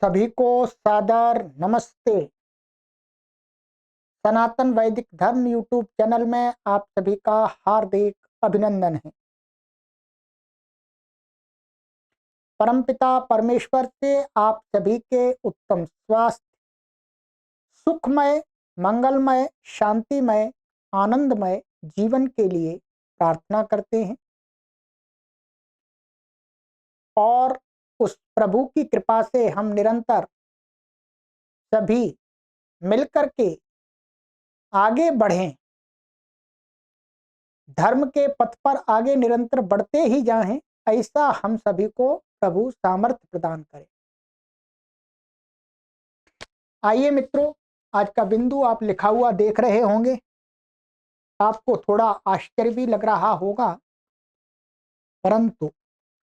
सभी को सादर नमस्ते। सनातन वैदिक धर्म यूट्यूब चैनल में आप सभी का हार्दिक अभिनंदन है। परमपिता परमेश्वर से आप सभी के उत्तम स्वास्थ्य, सुखमय, मंगलमय, शांतिमय, आनंदमय जीवन के लिए प्रार्थना करते हैं और उस प्रभु की कृपा से हम निरंतर सभी मिलकर के आगे बढ़ें, धर्म के पथ पर आगे निरंतर बढ़ते ही जाएं, ऐसा हम सभी को प्रभु सामर्थ्य प्रदान करे। आइए मित्रों, आज का बिंदु आप लिखा हुआ देख रहे होंगे। आपको थोड़ा आश्चर्य भी लग रहा होगा, परंतु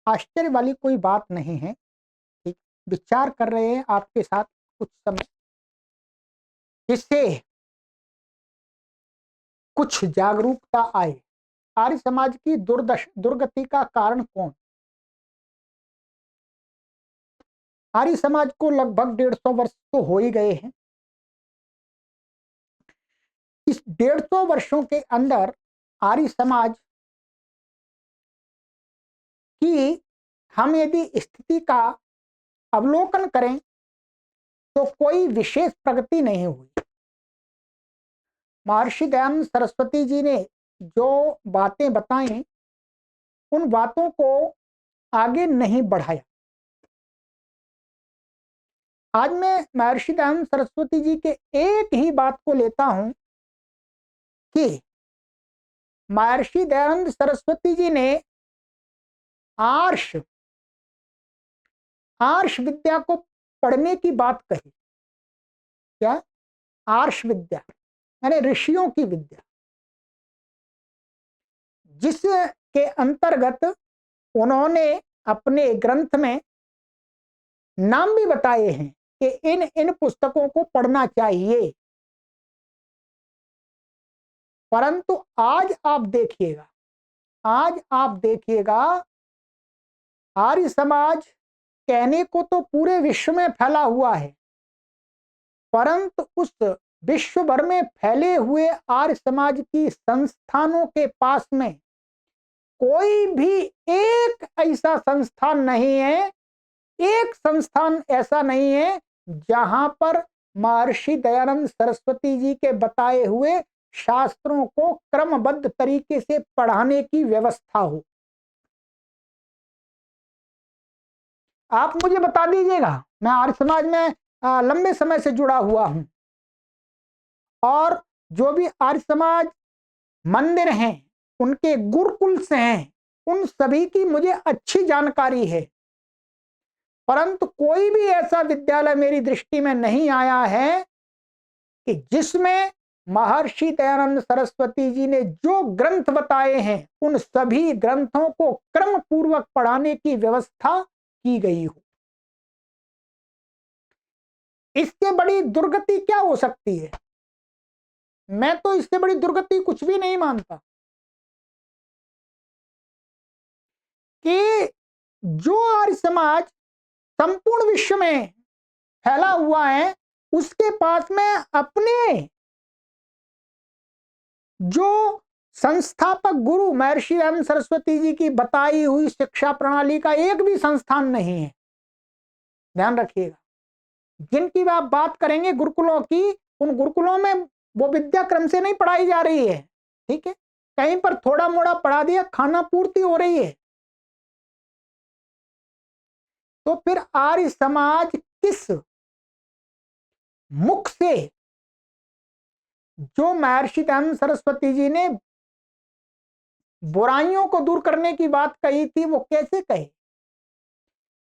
आश्चर्य वाली कोई बात नहीं है। ठीक, विचार कर रहे हैं आपके साथ कुछ समय, जिससे कुछ जागरूकता आए। आर्य समाज की दुर्गति का कारण कौन? आर्य समाज को लगभग 150 वर्ष तो हो ही गए हैं। इस 150 वर्षों के अंदर आर्य समाज की हम यदि स्थिति का अवलोकन करें तो कोई विशेष प्रगति नहीं हुई। महर्षि दयानंद सरस्वती जी ने जो बातें बताई, उन बातों को आगे नहीं बढ़ाया। आज मैं महर्षि दयानंद सरस्वती जी के एक ही बात को लेता हूं कि महर्षि दयानंद सरस्वती जी ने आर्ष विद्या को पढ़ने की बात कही। क्या? आर्ष विद्या यानी ऋषियों की विद्या, जिसके अंतर्गत उन्होंने अपने ग्रंथ में नाम भी बताए हैं कि इन इन पुस्तकों को पढ़ना चाहिए। परंतु आज आप देखिएगा, आर्य समाज कहने को तो पूरे विश्व में फैला हुआ है, परंतु उस विश्व भर में फैले हुए आर्य समाज की संस्थानों के पास में कोई भी एक ऐसा संस्थान नहीं है, एक संस्थान ऐसा नहीं है जहां पर महर्षि दयानंद सरस्वती जी के बताए हुए शास्त्रों को क्रमबद्ध तरीके से पढ़ाने की व्यवस्था हो। आप मुझे बता दीजिएगा। मैं आर्य समाज में लंबे समय से जुड़ा हुआ हूं और जो भी आर्य समाज मंदिर हैं, उनके गुरुकुल से हैं, उन सभी की मुझे अच्छी जानकारी है, परंतु कोई भी ऐसा विद्यालय मेरी दृष्टि में नहीं आया है कि जिसमें महर्षि दयानंद सरस्वती जी ने जो ग्रंथ बताए हैं, उन सभी ग्रंथों को क्रम पूर्वक पढ़ाने की व्यवस्था की गई हो। इससे बड़ी दुर्गति क्या हो सकती है? मैं तो इससे बड़ी दुर्गति कुछ भी नहीं मानता कि जो आर्य समाज संपूर्ण विश्व में फैला हुआ है, उसके पास में अपने जो संस्थापक गुरु महर्षि दयानंद सरस्वती जी की बताई हुई शिक्षा प्रणाली का एक भी संस्थान नहीं है। ध्यान रखिएगा, जिनकी आप बात करेंगे गुरुकुलों की, उन गुरुकुलों में वो विद्या क्रम से नहीं पढ़ाई जा रही है। ठीक है, कहीं पर थोड़ा मोड़ा पढ़ा दिया, खाना पूर्ति हो रही है। तो फिर आर्य समाज किस मुख से जो महर्षि दयानंद सरस्वती जी ने बुराइयों को दूर करने की बात कही थी, वो कैसे कहे?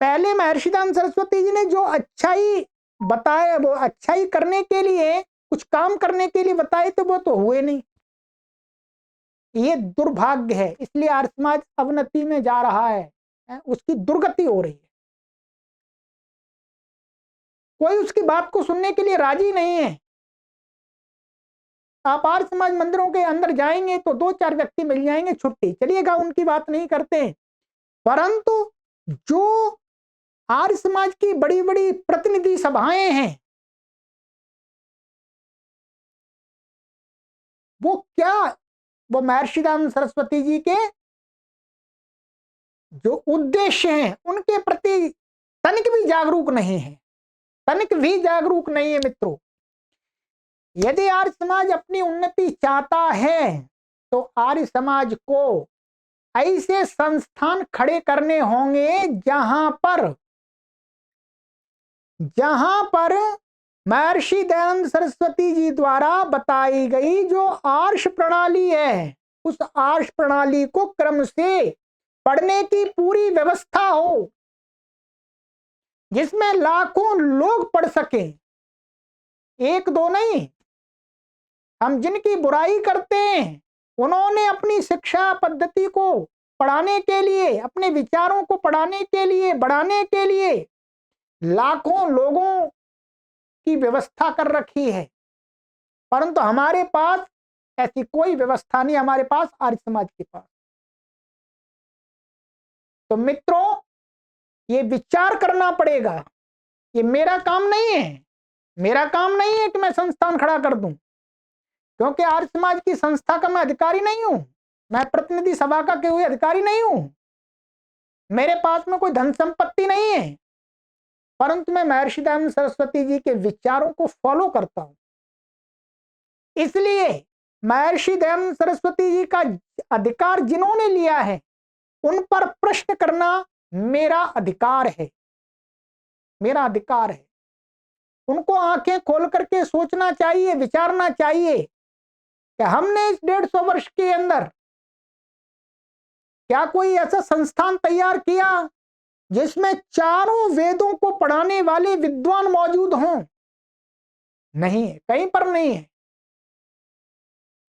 पहले महर्षि दयानंद सरस्वती जी ने जो अच्छाई बताए, वो अच्छाई करने के लिए, कुछ काम करने के लिए बताए, तो वो तो हुए नहीं। ये दुर्भाग्य है। इसलिए आर्य समाज अवनति में जा रहा है, उसकी दुर्गति हो रही है। कोई उसकी बात को सुनने के लिए राजी नहीं है। आप आर्य समाज मंदिरों के अंदर जाएंगे तो 2-4 व्यक्ति मिल जाएंगे, छुट्टी, चलिएगा, उनकी बात नहीं करते। परंतु जो आर्य समाज की बड़ी बड़ी प्रतिनिधि सभाएं हैं, वो क्या, वो महर्षि दयानंद सरस्वती जी के जो उद्देश्य हैं उनके प्रति तनिक भी जागरूक नहीं है, तनिक भी जागरूक नहीं है मित्रों। यदि आर्य समाज अपनी उन्नति चाहता है तो आर्य समाज को ऐसे संस्थान खड़े करने होंगे जहां पर महर्षि दयानंद सरस्वती जी द्वारा बताई गई जो आर्ष प्रणाली है, उस आर्ष प्रणाली को क्रम से पढ़ने की पूरी व्यवस्था हो, जिसमें लाखों लोग पढ़ सकें, एक दो नहीं। हम जिनकी बुराई करते हैं उन्होंने अपनी शिक्षा पद्धति को पढ़ाने के लिए, अपने विचारों को पढ़ाने के लिए, बढ़ाने के लिए लाखों लोगों की व्यवस्था कर रखी है, परंतु हमारे पास ऐसी कोई व्यवस्था नहीं, हमारे पास आर्य समाज के पास। तो मित्रों, ये विचार करना पड़ेगा, ये मेरा काम नहीं है, मेरा काम नहीं है कि मैं संस्थान खड़ा कर दूं, क्योंकि आर्य समाज की संस्था का मैं अधिकारी नहीं हूं, मैं प्रतिनिधि सभा का कोई अधिकारी नहीं हूं, मेरे पास में कोई धन संपत्ति नहीं है, परंतु मैं महर्षि दयानंद सरस्वती जी के विचारों को फॉलो करता हूं। इसलिए महर्षि दयानंद सरस्वती जी का अधिकार जिन्होंने लिया है उन पर प्रश्न करना मेरा अधिकार है, मेरा अधिकार है। उनको आंखें खोल करके सोचना चाहिए, विचारना चाहिए कि हमने इस 150 वर्ष के अंदर क्या कोई ऐसा संस्थान तैयार किया जिसमें चारों वेदों को पढ़ाने वाले विद्वान मौजूद हों? नहीं है, कहीं पर नहीं है।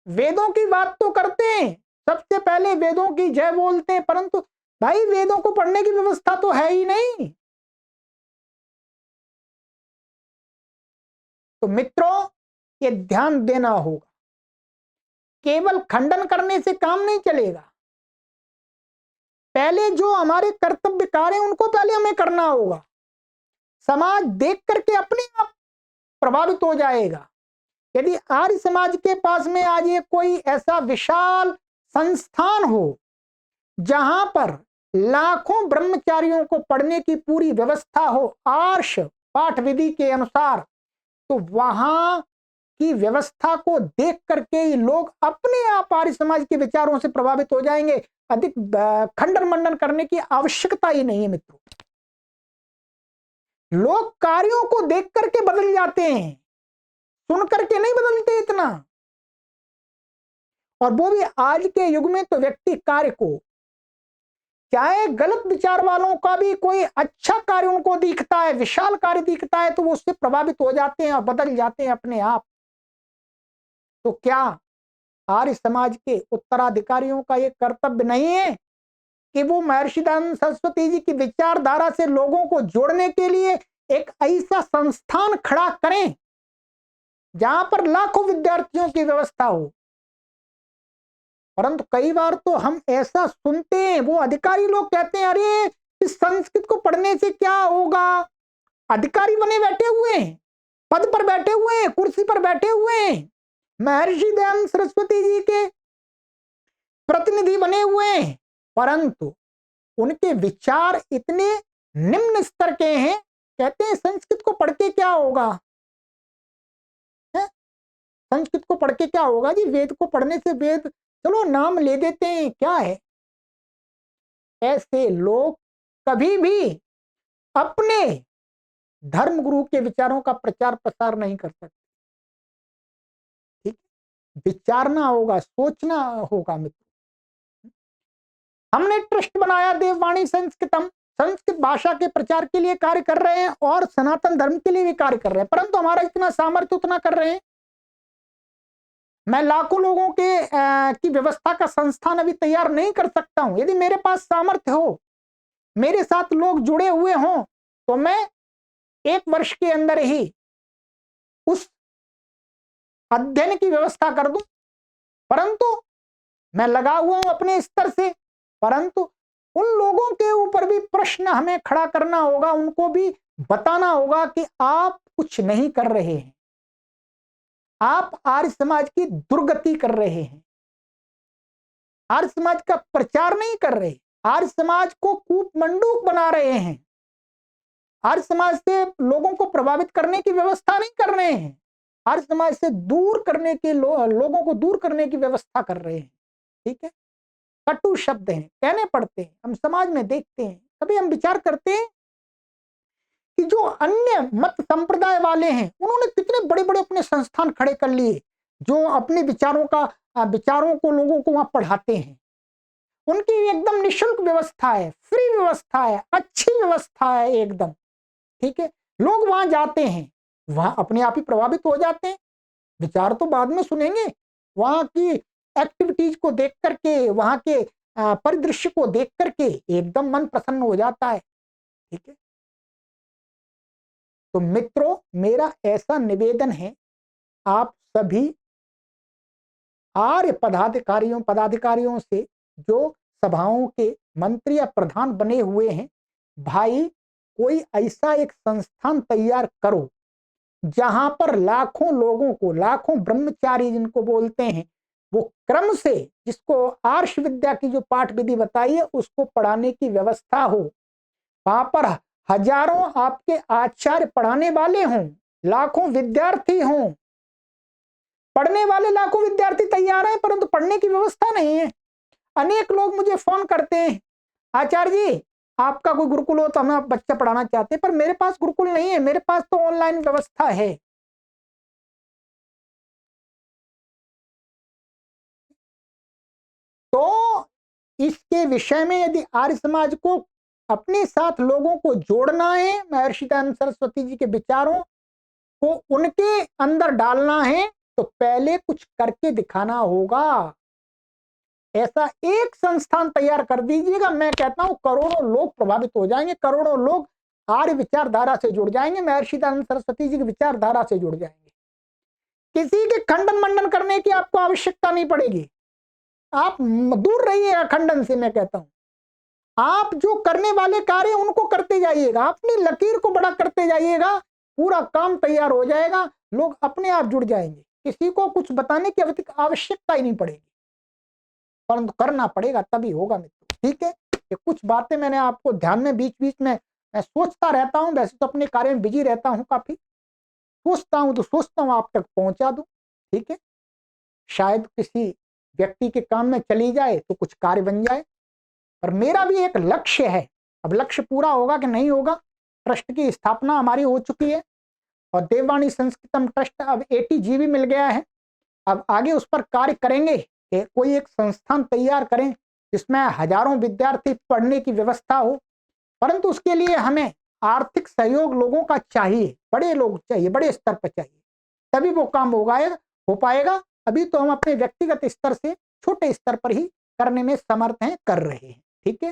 वेदों की बात तो करते हैं, सबसे पहले वेदों की जय बोलते हैं, परंतु भाई वेदों को पढ़ने की व्यवस्था तो है ही नहीं। तो मित्रों, ये ध्यान देना होगा, केवल खंडन करने से काम नहीं चलेगा। पहले जो हमारे कर्तव्य कार्य हैं उनको पहले हमें करना होगा। समाज देख करके अपने आप प्रभावित हो जाएगा। यदि आर्य समाज के पास में आज ये कोई ऐसा विशाल संस्थान हो जहां पर लाखों ब्रह्मचारियों को पढ़ने की पूरी व्यवस्था हो आर्ष पाठ विधि के अनुसार, तो वहां की व्यवस्था को देख करके ही लोग अपने आप आर्य समाज के विचारों से प्रभावित हो जाएंगे। अधिक खंडन मंडन करने की आवश्यकता ही नहीं है मित्रों। लोग कार्यों को देख करके बदल जाते हैं, सुन करके नहीं बदलते इतना। और वो भी आज के युग में तो व्यक्ति कार्य को, चाहे गलत विचार वालों का भी कोई अच्छा कार्य उनको दिखता है, विशाल कार्य दिखता है, तो वो उससे प्रभावित हो जाते हैं और बदल जाते हैं अपने आप। तो क्या आर्य समाज के उत्तराधिकारियों का ये कर्तव्य नहीं है कि वो महर्षि दयानंद सरस्वती जी की विचारधारा से लोगों को जोड़ने के लिए एक ऐसा संस्थान खड़ा करें जहां पर लाखों विद्यार्थियों की व्यवस्था हो? परंतु कई बार तो हम ऐसा सुनते हैं, वो अधिकारी लोग कहते हैं अरे इस संस्कृत को पढ़ने से क्या होगा। अधिकारी बने बैठे हुए हैं, पद पर बैठे हुए हैं, कुर्सी पर बैठे हुए हैं, महर्षि दयानंद सरस्वती जी के प्रतिनिधि बने हुए हैं, परंतु उनके विचार इतने निम्न स्तर के हैं, कहते हैं संस्कृत को पढ़ के क्या होगा, है? संस्कृत को पढ़ के क्या होगा जी, वेद को पढ़ने से, वेद चलो नाम ले देते हैं, क्या है। ऐसे लोग कभी भी अपने धर्म गुरु के विचारों का प्रचार प्रसार नहीं कर सकते। ठीक, विचारना होगा, सोचना होगा मित्र। हमने ट्रस्ट बनाया देववाणी संस्कृतम, संस्कृत भाषा के प्रचार के लिए कार्य कर रहे हैं और सनातन धर्म के लिए भी कार्य कर रहे हैं, परंतु हमारा इतना सामर्थ्य उतना कर रहे हैं। मैं लाखों लोगों के की व्यवस्था का संस्थान अभी तैयार नहीं कर सकता हूं। यदि मेरे पास सामर्थ्य हो, मेरे साथ लोग जुड़े हुए हों, तो मैं 1 वर्ष के अंदर ही उस अध्ययन की व्यवस्था कर दूं। परंतु मैं लगा हुआ हूं अपने स्तर से, परंतु उन लोगों के ऊपर भी प्रश्न हमें खड़ा करना होगा, उनको भी बताना होगा कि आप कुछ नहीं कर रहे हैं, आप आर्य समाज की दुर्गति कर रहे हैं, आर्य समाज का प्रचार नहीं कर रहे, आर्य समाज को कूपमंडूक बना रहे हैं, आर्य समाज से लोगों को प्रभावित करने की व्यवस्था नहीं कर रहे हैं, आर्य समाज से दूर करने के लोगों को दूर करने की व्यवस्था कर रहे हैं। ठीक है, कटु शब्द हैं, कहने पड़ते हैं, हम समाज में देखते हैं। कभी हम विचार करते हैं कि जो अन्य मत संप्रदाय वाले हैं उन्होंने कितने बड़े बड़े अपने संस्थान खड़े कर लिए, जो अपने विचारों को लोगों को वहां पढ़ाते हैं। उनकी एकदम निशुल्क व्यवस्था है, फ्री व्यवस्था है, अच्छी व्यवस्था है एकदम। ठीक है, लोग वहां जाते हैं, वहां अपने आप ही प्रभावित हो जाते हैं। विचार तो बाद में सुनेंगे, वहां की एक्टिविटीज को देख करके, वहां के परिदृश्य को देख करके एकदम मन प्रसन्न हो जाता है। ठीक है, तो मित्रों, मेरा ऐसा निवेदन है, आप सभी आर्य पदाधिकारियों से, जो सभाओं के मंत्री या प्रधान बने हुए हैं, भाई कोई ऐसा एक संस्थान तैयार करो जहां पर लाखों लोगों को, लाखों ब्रह्मचारी जिनको बोलते हैं, वो क्रम से, जिसको आर्ष विद्या की जो पाठ विधि बताई है उसको पढ़ाने की व्यवस्था हो। वहां पर हजारों आपके आचार्य पढ़ाने वाले हों, लाखों विद्यार्थी हों, पढ़ने वाले लाखों विद्यार्थी तैयार हैं, परंतु पढ़ने की व्यवस्था नहीं है। अनेक लोग मुझे फोन करते हैं, आचार्य जी आपका कोई गुरुकुल हो तो हमें आप बच्चा पढ़ाना चाहते हैं, पर मेरे पास गुरुकुल नहीं है, मेरे पास तो ऑनलाइन व्यवस्था है। तो इसके विषय में यदि आर्य समाज को अपने साथ लोगों को जोड़ना है, महर्षि दयानंद सरस्वती जी के विचारों को उनके अंदर डालना है, तो पहले कुछ करके दिखाना होगा। ऐसा एक संस्थान तैयार कर दीजिएगा, मैं कहता हूं करोड़ों लोग प्रभावित हो जाएंगे, करोड़ों लोग आर्य विचारधारा से जुड़ जाएंगे, महर्षि दयानंद सरस्वती जी की विचारधारा से जुड़ जाएंगे। किसी के खंडन मंडन करने की आपको आवश्यकता नहीं पड़ेगी, आप दूर रहिएगा खंडन से। मैं कहता हूं आप जो करने वाले कार्य उनको करते जाइएगा, अपनी लकीर को बड़ा करते जाइएगा, पूरा काम तैयार हो जाएगा, लोग अपने आप जुड़ जाएंगे, किसी को कुछ बताने की आवश्यकता ही नहीं पड़ेगी, परंतु करना पड़ेगा तभी होगा मित्रों। ठीक है, ये कुछ बातें मैंने आपको ध्यान में बीच बीच में, मैं सोचता रहता हूं, वैसे तो अपने कार्य में बिजी रहता हूं, काफी सोचता हूं तो सोचता हूं आप तक पहुंचा दूं। ठीक है, शायद किसी व्यक्ति के काम में चली जाए तो कुछ कार्य बन जाए। और मेरा भी एक लक्ष्य है, अब लक्ष्य पूरा होगा कि नहीं होगा, ट्रस्ट की स्थापना हमारी हो चुकी है और देववाणी संस्कृतम ट्रस्ट अब ATG भी मिल गया है। अब आगे उस पर कार्य करेंगे कि कोई एक संस्थान तैयार करें जिसमें हजारों विद्यार्थी पढ़ने की व्यवस्था हो, परंतु उसके लिए हमें आर्थिक सहयोग लोगों का चाहिए, बड़े लोग चाहिए, बड़े स्तर पर चाहिए, तभी वो काम हो पाएगा। अभी तो हम अपने व्यक्तिगत स्तर से छोटे स्तर पर ही करने में समर्थ हैं, कर रहे हैं। ठीक है,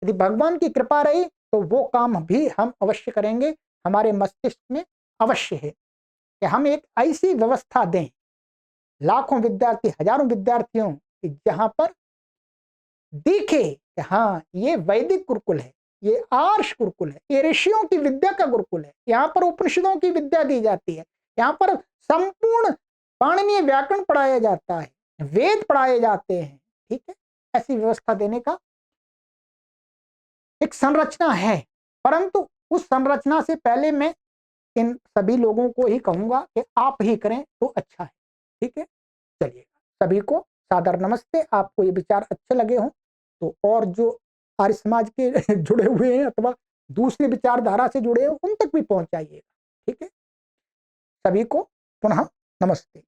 यदि भगवान की कृपा रही तो वो काम भी हम अवश्य करेंगे। हमारे मस्तिष्क में अवश्य है कि हम एक ऐसी व्यवस्था दें, लाखों विद्यार्थी, हजारों विद्यार्थियों की, जहां पर दिखे कि हाँ ये वैदिक गुरुकुल है, ये आर्ष गुरुकुल है, ये ऋषियों की विद्या का गुरुकुल है, यहाँ पर उपनिषदों की विद्या दी जाती है, यहाँ पर संपूर्ण पाणिनीय व्याकरण पढ़ाया जाता है, वेद पढ़ाए जाते हैं। ठीक है, ऐसी व्यवस्था देने का एक संरचना है, परंतु उस संरचना से पहले मैं इन सभी लोगों को ही कहूंगा कि आप ही करें तो अच्छा है। ठीक है, चलिए सभी को सादर नमस्ते। आपको ये विचार अच्छे लगे हों तो और जो आर्य समाज के जुड़े हुए हैं अथवा दूसरी विचारधारा से जुड़े हैं उन तक भी पहुंचाइएगा। ठीक है, सभी को पुनः नमस्ते।